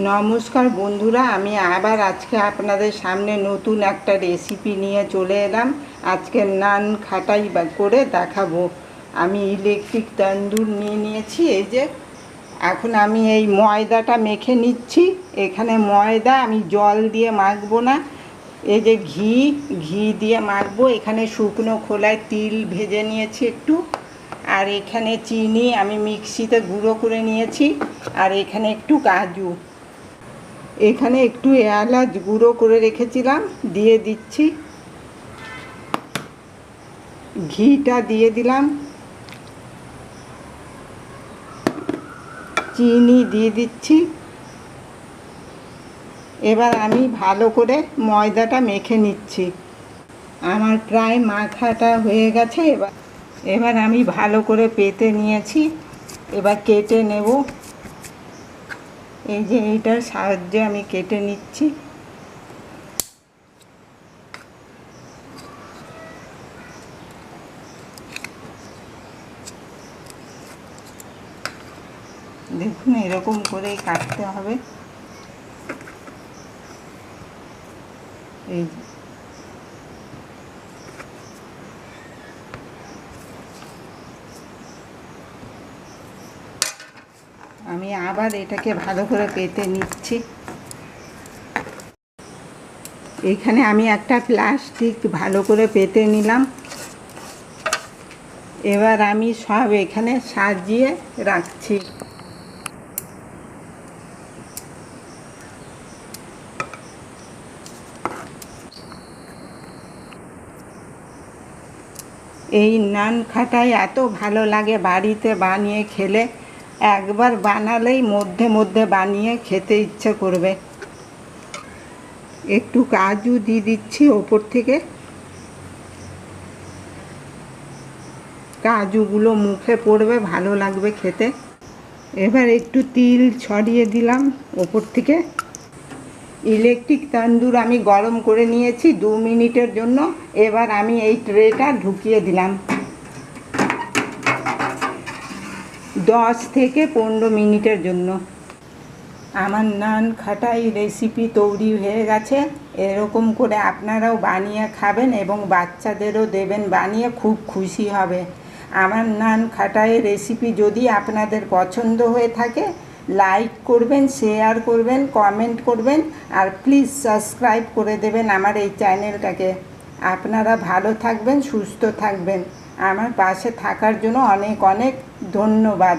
নমস্কার বন্ধুরা, আমি আবার আজকে আপনাদের সামনে নতুন একটা রেসিপি নিয়ে চলে এলাম। আজকে নান খাটাই করে দেখাবো। আমি ইলেকট্রিক তন্দুর নিয়ে নিয়েছি। এই যে এখন আমি এই ময়দাটা মেখে নিচ্ছি। এখানে ময়দা আমি জল দিয়ে মাখবো না, এই যে ঘি দিয়ে মাখবো। এখানে শুকনো খোলায় তিল ভেজে নিয়েছি একটু, আর এখানে চিনি আমি মিক্সিতে গুঁড়ো করে নিয়েছি, আর এখানে একটু কাজু, এখানে একটু এলাচ গুঁড়ো করে রেখেছিলাম দিয়ে দিচ্ছি। ঘিটা দিয়ে দিলাম, চিনি দিয়ে দিচ্ছি। এবার আমি ভালো করে ময়দাটা মেখে নিচ্ছি। আমার প্রায় মাখাটা হয়ে গেছে। এবার আমি ভালো করে পেতে নিয়েছি। এবার কেটে নেব। এই যে এইটার সাহায্যে আমি কেটে নিচ্ছি। দেখুন, এরকম করেই কাটতে হবে। এই আমি আবার এটাকে ভালো করে পেতে নিচ্ছি। এখানে আমি একটা প্লাস্টিক ভালো করে পেতে নিলাম। এবার আমি সব এখানে সাজিয়ে রাখছি। এই নান খাটাই এত ভালো লাগে, বাড়িতে বানিয়ে খেলে একবার বানালেই মধ্যে মধ্যে বানিয়ে খেতে ইচ্ছে করবে। একটু কাজু দিয়ে দিচ্ছি ওপর থেকে। কাজুগুলো মুখে পড়বে, ভালো লাগবে খেতে। এবার একটু তিল ছড়িয়ে দিলাম ওপর থেকে। ইলেকট্রিক তন্দুর আমি গরম করে নিয়েছি 2 মিনিটের জন্য। এবার আমি এই ট্রেটা ঢুকিয়ে দিলাম। 10 থেকে 15 মিনিটের জন্য। আমার নান খাটাই রেসিপি তৈরি হয়ে গেছে। এরকম করে আপনারাও বানিয়ে খাবেন এবং বাচ্চাদেরও দেবেন বানিয়ে, খুব খুশি হবে। আমার নান খাটাই রেসিপি যদি আপনাদের পছন্দ হয়ে থাকে, লাইক করবেন, শেয়ার করবেন, কমেন্ট করবেন, আর প্লিজ সাবস্ক্রাইব করে দেবেন আমার এই চ্যানেলটাকে। আপনারা ভালো থাকবেন, সুস্থ থাকবেন। আমার পাশে থাকার জন্য অনেক অনেক ধন্যবাদ।